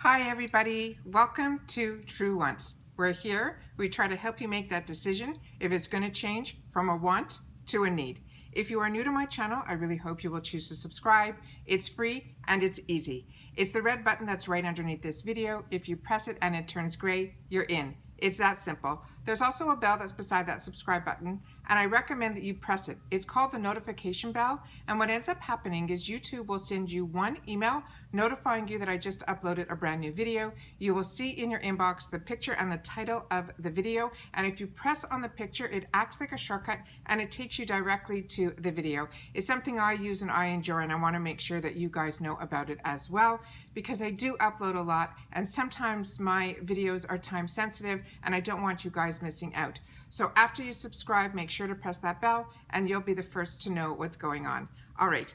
Hi everybody, welcome to True Wants. We're here, we try to help you make that decision if it's going to change from a want to a need. If you are new to my channel, I really hope you will choose to subscribe. It's free and it's easy. It's the red button that's right underneath this video. If you press it and it turns gray, you're in. It's that simple. There's also a bell that's beside that subscribe button, and I recommend that you press it. It's called the notification bell, and what ends up happening is YouTube will send you one email notifying you that I just uploaded a brand new video. You will see in your inbox the picture and the title of the video, and if you press on the picture, it acts like a shortcut and it takes you directly to the video. It's something I use and I enjoy, and I want to make sure that you guys know about it as well, because I do upload a lot and sometimes my videos are time sensitive and I don't want you guys missing out. So after you subscribe, make sure to press that bell and you'll be the first to know what's going on. All right.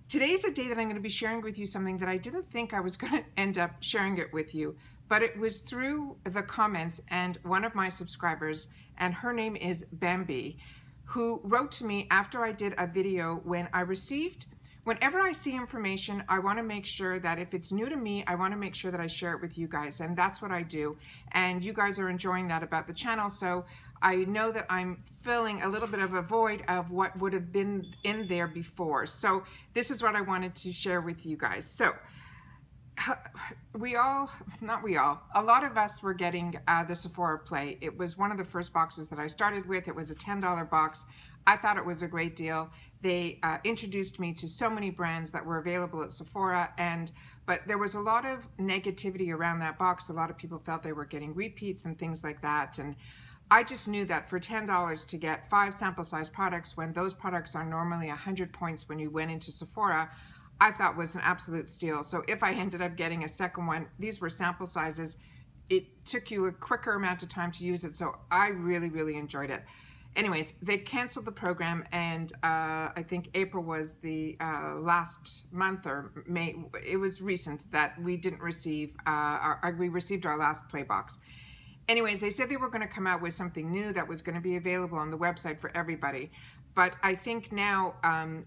Today is a day that I'm going to be sharing with you something that I didn't think I was going to end up sharing it with you, but it was through the comments and one of my subscribers, and her name is Bambi, who wrote to me after I did a video when I received. Whenever I see information, I want to make sure that if it's new to me, I want to make sure that I share it with you guys, and that's what I do. And you guys are enjoying that about the channel, so I know that I'm filling a little bit of a void of what would have been in there before. So this is what I wanted to share with you guys. So a lot of us were getting the Sephora Play. It was one of the first boxes that I started with. It was a $10 box. I thought it was a great deal. They introduced me to so many brands that were available at Sephora, but there was a lot of negativity around that box. A lot of people felt they were getting repeats and things like that, and I just knew that for $10 to get 5 sample size products, when those products are normally 100 points when you went into Sephora, I thought was an absolute steal. So if I ended up getting a second one, these were sample sizes. It took you a quicker amount of time to use it, so I really enjoyed it. Anyways, they canceled the program, and I think April was the last month, or May. It was recent that we didn't receive we received our last play box. Anyways, they said they were going to come out with something new that was going to be available on the website for everybody. But I think now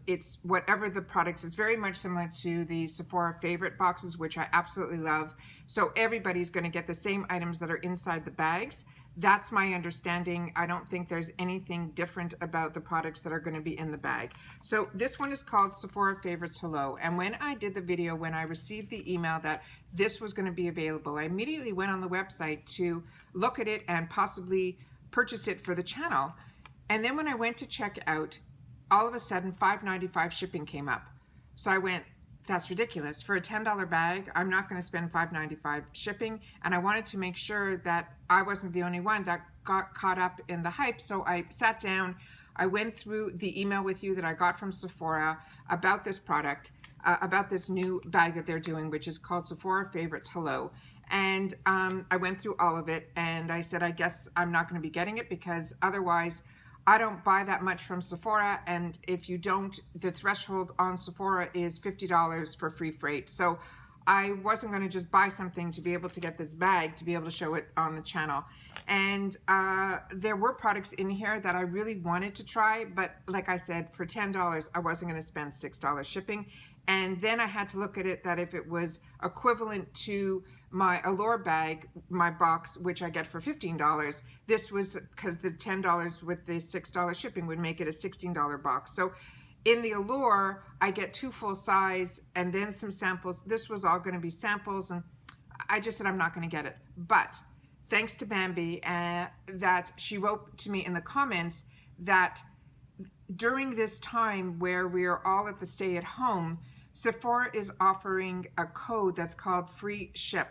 it's whatever the products. It's very much similar to the Sephora favorite boxes, which I absolutely love. So everybody's going to get the same items that are inside the bags. That's my understanding. I don't think there's anything different about the products that are going to be in the bag. So this one is called Sephora Favorites Hello. And when I did the video, when I received the email that this was going to be available, I immediately went on the website to look at it and possibly purchase it for the channel. And then when I went to check out, all of a sudden $5.95 shipping came up. So I went, that's ridiculous. For a $10 bag, I'm not going to spend $5.95 shipping. And I wanted to make sure that I wasn't the only one that got caught up in the hype. So I sat down, I went through the email with you that I got from Sephora about this product, about this new bag that they're doing, which is called Sephora Favorites Hello. And I went through all of it, and I said, I guess I'm not going to be getting it, because otherwise I don't buy that much from Sephora, and if you don't, the threshold on Sephora is $50 for free freight. So I wasn't going to just buy something to be able to get this bag to be able to show it on the channel. And there were products in here that I really wanted to try, but like I said, for $10, I wasn't going to spend $6 shipping. And then I had to look at it that if it was equivalent to my Allure bag, my box, which I get for $15, this was, because the $10 with the $6 shipping would make it a $16 box. So in the Allure, I get 2 full size and then some samples. This was all going to be samples, and I just said I'm not going to get it. But thanks to Bambi, that she wrote to me in the comments that during this time where we are all at the stay at home, Sephora is offering a code that's called free ship,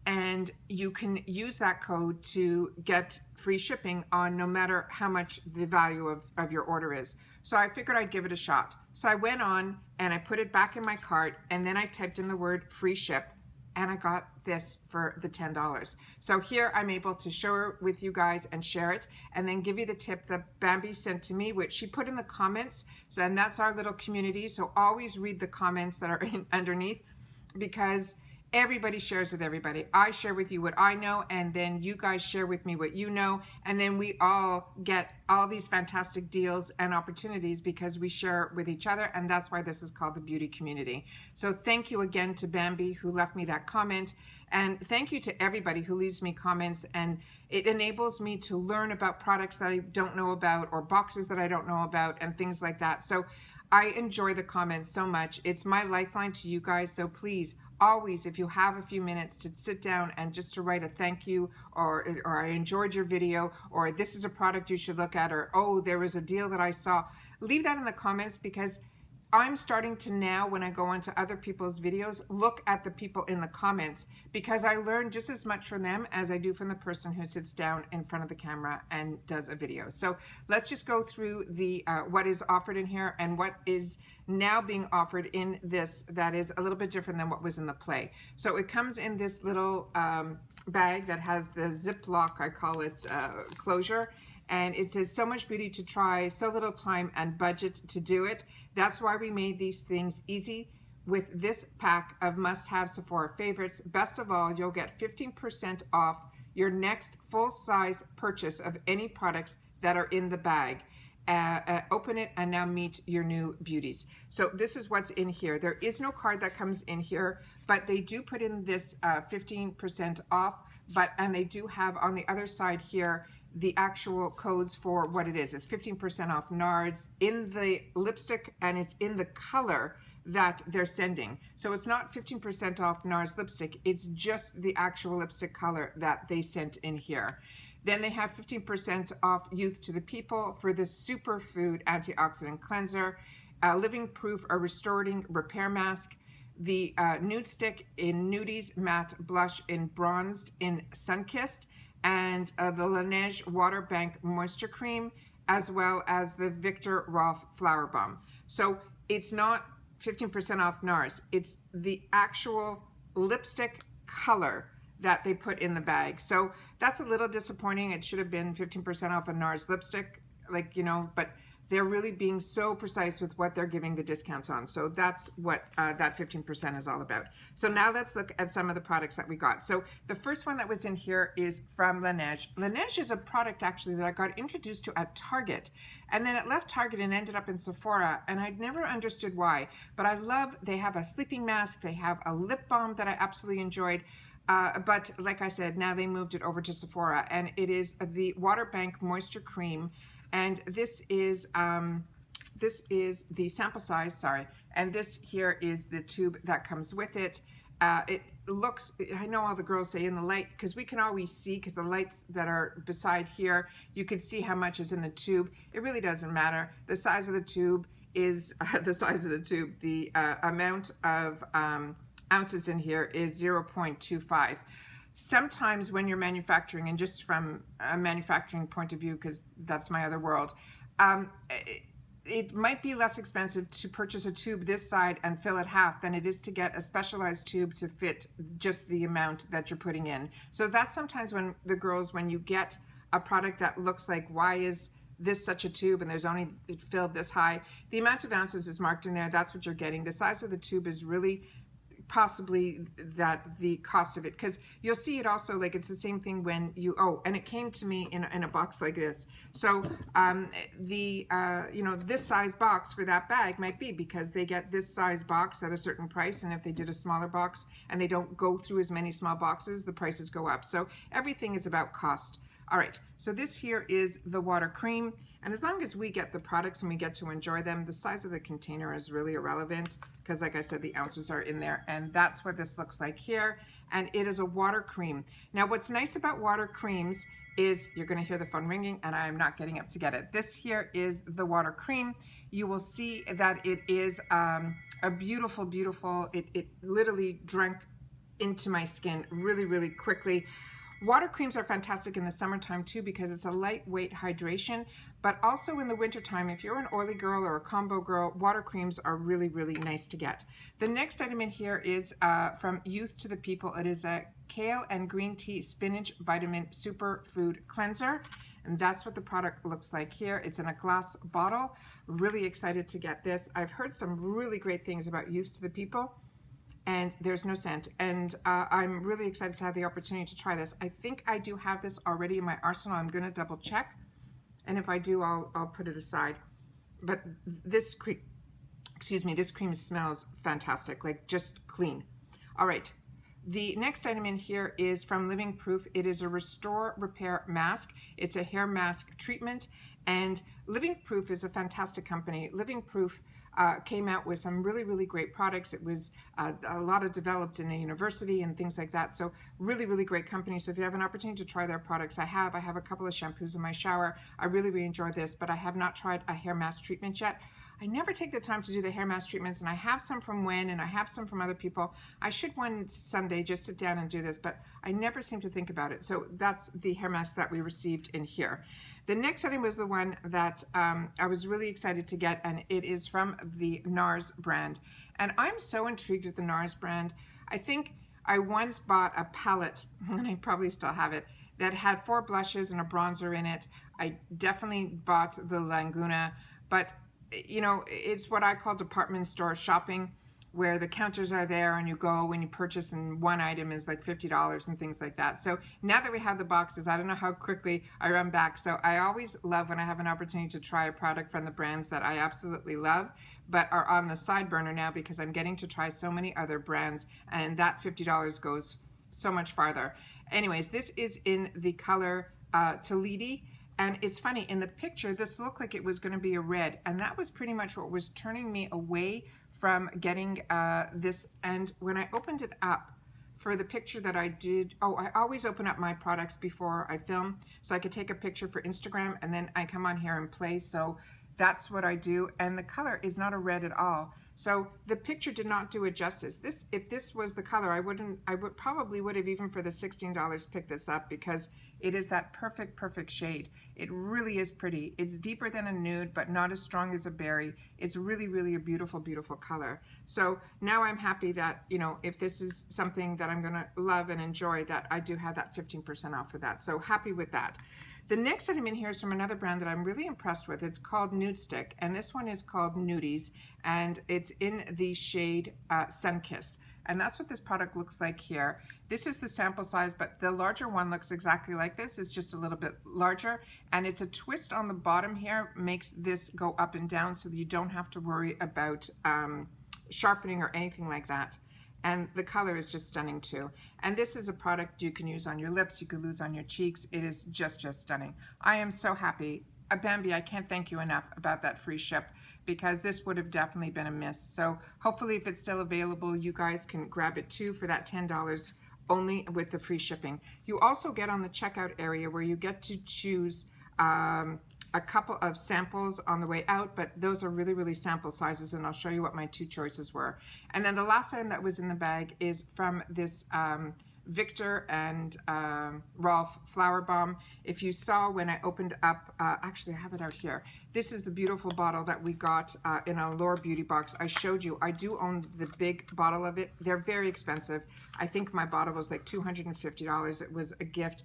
and you can use that code to get free shipping on no matter how much the value of your order is. So I figured I'd give it a shot. So I went on and I put it back in my cart, and then I typed in the word free ship, and I got this for the $10. So here I'm able to share it with you guys and share it, and then give you the tip that Bambi sent to me, which she put in the comments. So, and that's our little community. So always read the comments that are underneath, because Everybody shares with everybody. I share with you what I know, and then you guys share with me what you know, and then we all get all these fantastic deals and opportunities because we share with each other, and that's why this is called the beauty community. So thank you again to Bambi who left me that comment, and thank you to everybody who leaves me comments, and it enables me to learn about products that I don't know about or boxes that I don't know about and things like that. So I enjoy the comments so much. It's my lifeline to you guys, so please always, if you have a few minutes to sit down and just to write a thank you, or I enjoyed your video, or this is a product you should look at, or oh, there was a deal that I saw, leave that in the comments, because I'm starting to now, when I go onto other people's videos, look at the people in the comments, because I learn just as much from them as I do from the person who sits down in front of the camera and does a video. So let's just go through the what is offered in here and what is now being offered in this that is a little bit different than what was in the play. So it comes in this little bag that has the Ziploc, I call it, closure. And it says, so much beauty to try, so little time and budget to do it. That's why we made these things easy with this pack of must-have Sephora favorites. Best of all, you'll get 15% off your next full-size purchase of any products that are in the bag. Open it and now meet your new beauties. So this is what's in here. There is no card that comes in here, but they do put in this 15% off. And they do have on the other side here the actual codes for what it is. It's 15% off Nars in the lipstick, and it's in the color that they're sending. So it's not 15% off Nars lipstick, it's just the actual lipstick color that they sent in here. Then they have 15% off Youth to the People for the Superfood Antioxidant Cleanser, Living Proof, a Restoring Repair Mask, the Nude Stick in Nudies Matte Blush in Bronzed in Sunkissed, and the LANEIGE Water Bank Moisture Cream, as well as the Viktor Rolf Flower Bomb. So it's not 15% off Nars, it's the actual lipstick color that they put in the bag. So that's a little disappointing. It should have been 15% off a Nars lipstick, like, you know, but they're really being so precise with what they're giving the discounts on. So that's what that 15% is all about. So now let's look at some of the products that we got. So the first one that was in here is from LANEIGE. LANEIGE is a product actually that I got introduced to at Target. And then it left Target and ended up in Sephora. And I'd never understood why. But I love, they have a sleeping mask. They have a lip balm that I absolutely enjoyed. But like I said, now they moved it over to Sephora. And it is the Water Bank Moisture Cream. And this is the sample size, sorry. And this here is the tube that comes with it. It looks, I know all the girls say in the light, because we can always see, because the lights that are beside here, you can see how much is in the tube. It really doesn't matter. The size of the tube is the size of the tube. The amount of ounces in here is 0.25. Sometimes when you're manufacturing, and just from a manufacturing point of view, because that's my other world, it might be less expensive to purchase a tube this side and fill it half than it is to get a specialized tube to fit just the amount that you're putting in. So that's sometimes when the girls, when you get a product that looks like, why is this such a tube and there's only it filled this high, the amount of ounces is marked in there. That's what you're getting. The size of the tube is really possibly that the cost of it, because you'll see it also, like it's the same thing when you, and it came to me in a box like this. So you know, this size box for that bag might be because they get this size box at a certain price, and if they did a smaller box and they don't go through as many small boxes, the prices go up. So everything is about cost. All right, so this here is the water cream, and as long as we get the products and we get to enjoy them, the size of the container is really irrelevant, because like I said, the ounces are in there, and that's what this looks like here. And it is a water cream. Now what's nice about water creams is you're going to hear the phone ringing, and I'm not getting up to get it. This here is the water cream. You will see that it is a beautiful, beautiful, it literally drank into my skin really, really quickly. Water creams are fantastic in the summertime too, because it's a lightweight hydration, but also in the wintertime, if you're an oily girl or a combo girl, water creams are really, really nice to get. The next item in here is from Youth to the People. It is a kale and green tea spinach vitamin superfood cleanser, and that's what the product looks like here. It's in a glass bottle. Really excited to get this. I've heard some really great things about Youth to the People. and there's no scent. And I'm really excited to have the opportunity to try this. I think I do have this already in my arsenal. I'm going to double check. And if I do, I'll put it aside. But this cream, excuse me, this cream smells fantastic, like just clean. All right. The next item in here is from Living Proof. It is a Restore Repair Mask. It's a hair mask treatment, and Living Proof is a fantastic company. Living Proof came out with some really, really great products. It was a lot of developed in a university and things like that. So really, really great company. So if you have an opportunity to try their products, I have a couple of shampoos in my shower. I really, really enjoy this, but I have not tried a hair mask treatment yet. I never take the time to do the hair mask treatments, and I have some from Wen and I have some from other people. I should one Sunday just sit down and do this, but I never seem to think about it. So that's the hair mask that we received in here. The next item was the one that I was really excited to get, and it is from the Nars brand. And I'm so intrigued with the Nars brand. I think I once bought a palette, and I probably still have it, that had 4 blushes and a bronzer in it. I definitely bought the Laguna, but you know, it's what I call department store shopping, where the counters are there and you go and you purchase, and one item is like $50 and things like that. So now that we have the boxes, I don't know how quickly I run back. So I always love when I have an opportunity to try a product from the brands that I absolutely love, but are on the side burner now because I'm getting to try so many other brands, and that $50 goes so much farther. Anyways, this is in the color Tolede. And it's funny, in the picture, this looked like it was going to be a red, and that was pretty much what was turning me away from getting this. And when I opened it up for the picture that I did, I always open up my products before I film so I could take a picture for Instagram, and then I come on here and play. So that's what I do, and the color is not a red at all. So the picture did not do it justice. If this was the color, I would probably have, even for the $16, picked this up, because it is that perfect shade. It really is pretty. It's deeper than a nude, but not as strong as a berry. It's really, really a beautiful, beautiful color. So now I'm happy that, you know, if this is something that I'm gonna love and enjoy, that I do have that 15% off for that. So happy with that. The next item in here is from another brand that I'm really impressed with. It's called NUDESTIX, and this one is called Nudies, and it's in the shade Sunkissed. And that's what this product looks like here. This is the sample size, but the larger one looks exactly like this. It's just a little bit larger, and it's a twist on the bottom here, makes this go up and down so that you don't have to worry about sharpening or anything like that. And the color is just stunning too. And this is a product you can use on your lips, you can use on your cheeks. It is just stunning. I am so happy. Bambi, I can't thank you enough about that free ship, because this would have definitely been a miss. So hopefully, if it's still available, you guys can grab it too for that $10 only with the free shipping. You also get on the checkout area where you get to choose a couple of samples on the way out, but those are really, really sample sizes, and I'll show you what my 2 choices were. And then the last item that was in the bag is from this Viktor and Rolf Flower Bomb. If you saw when I opened up, actually I have it out here. This is the beautiful bottle that we got in a Allure Beauty box. I showed you, I do own the big bottle of it. They're very expensive. I think my bottle was like $250. It was a gift.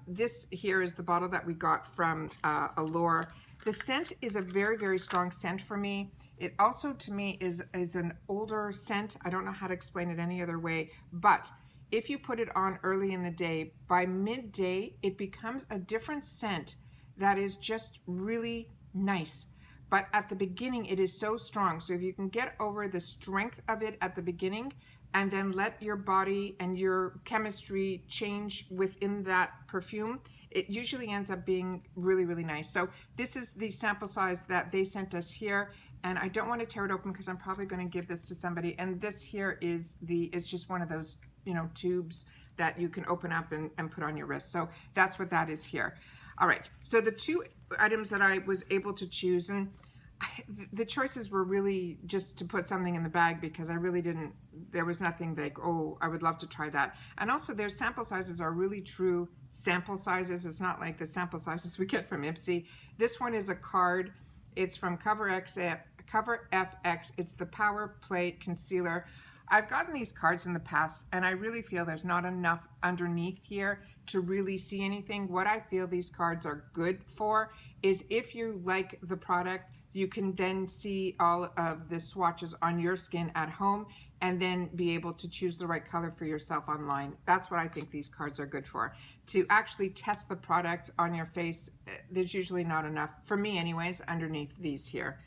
This here is the bottle that we got from Allure. The scent is a very, very strong scent for me. It also, to me, is an older scent. I don't know how to explain it any other way, but if you put it on early in the day, by midday, it becomes a different scent that is just really nice. But at the beginning, it is so strong. So if you can get over the strength of it at the beginning, and then let your body and your chemistry change within that perfume, it usually ends up being really, really nice. So this is the sample size that they sent us here, and I don't want to tear it open because I'm probably going to give this to somebody. And this here is it's just one of those, you know, tubes that you can open up and put on your wrist. So that's what that is here. All right, so the 2 items that I was able to choose, and the choices were really just to put something in the bag, because I really didn't, there was nothing like, oh, I would love to try that. And also their sample sizes are really true sample sizes. It's not like the sample sizes we get from Ipsy. This one is a card. It's from Cover FX. It's the Power Play Concealer. I've gotten these cards in the past, and I really feel there's not enough underneath here to really see anything. What I feel these cards are good for is if you like the product, you can then see all of the swatches on your skin at home. and then be able to choose the right color for yourself online. That's what I think these cards are good for. To actually test the product on your face, there's usually not enough, for me anyways, underneath these here.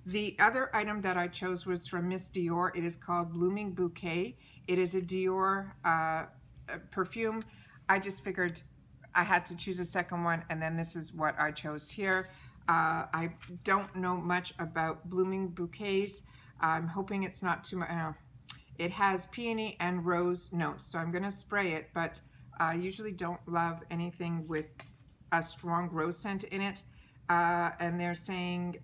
The other item that I chose was from Miss Dior. It is called Blooming Bouquet. It is a Dior perfume. I just figured I had to choose a second one, and then this is what I chose here. I don't know much about blooming bouquets. I'm hoping it's not too much. It has peony and rose notes, so I'm going to spray it, but I usually don't love anything with a strong rose scent in it. And they're saying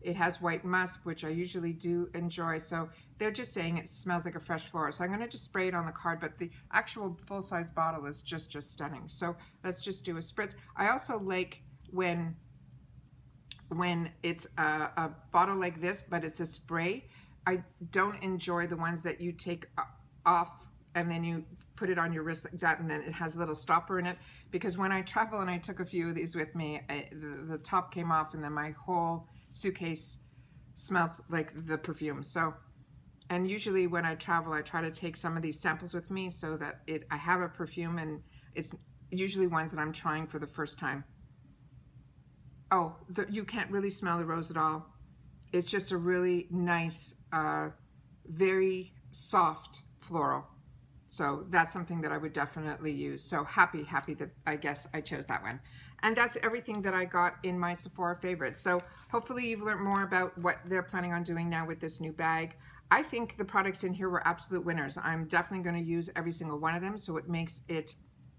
it has white musk, which I usually do enjoy. So they're just saying it smells like a fresh flower. So I'm going to just spray it on the card, but the actual full-size bottle is just stunning. So let's just do a spritz. I also like when it's a bottle like this, but it's a spray. I don't enjoy the ones that you take off and then you put it on your wrist like that, and then it has a little stopper in it. Because when I travel, and I took a few of these with me, the top came off, and then my whole suitcase smelled like the perfume. So, and usually when I travel, I try to take some of these samples with me so that I have a perfume, and it's usually ones that I'm trying for the first time. Oh, you can't really smell the rose at all. It's just a really nice, very soft floral. So that's something that I would definitely use. So happy that I guess I chose that one. And that's everything that I got in my Sephora favorites. So hopefully you've learned more about what they're planning on doing now with this new bag. I think the products in here were absolute winners. I'm definitely going to use every single one of them, so it makes it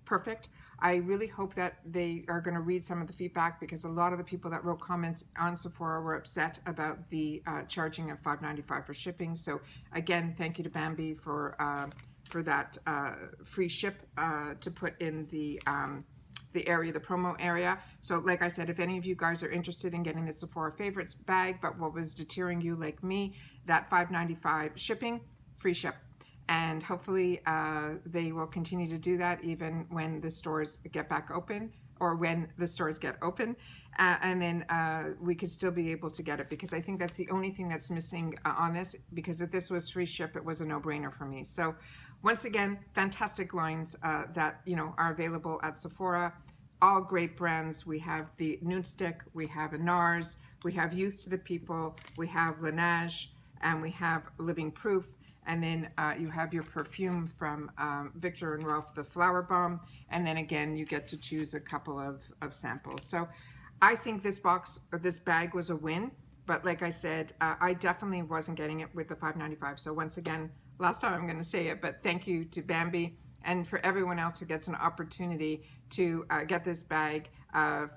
perfect. I really hope that they are going to read some of the feedback, because a lot of the people that wrote comments on Sephora were upset about the charging of $5.95 for shipping. So again, thank you to Bambi for that free ship to put in the area, the promo area. So like I said, if any of you guys are interested in getting the Sephora favorites bag, but what was deterring you like me, that $5.95 shipping, free ship. And hopefully they will continue to do that even when the stores get back open, or when the stores get open, and then we could still be able to get it, because I think that's the only thing that's missing on this, because if this was free ship, it was a no-brainer for me. So once again, fantastic lines that are available at Sephora, all great brands. We have the NUDESTIX, we have a Nars, we have Youth to the People, we have LANEIGE, and we have Living Proof. And then you have your perfume from Viktor and Rolf, the Flower Bomb. And then again, you get to choose a couple of samples. So I think this bag was a win. But like I said, I definitely wasn't getting it with the $5.95. So once again, last time I'm going to say it, but thank you to Bambi, and for everyone else who gets an opportunity to get this bag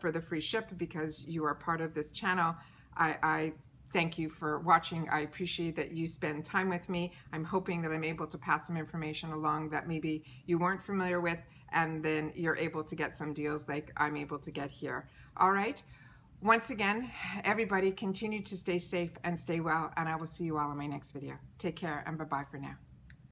for the free ship, because you are part of this channel. I thank you for watching. I appreciate that you spend time with me. I'm hoping that I'm able to pass some information along that maybe you weren't familiar with, and then you're able to get some deals like I'm able to get here. All right. Once again, everybody continue to stay safe and stay well, and I will see you all in my next video. Take care, and bye-bye for now.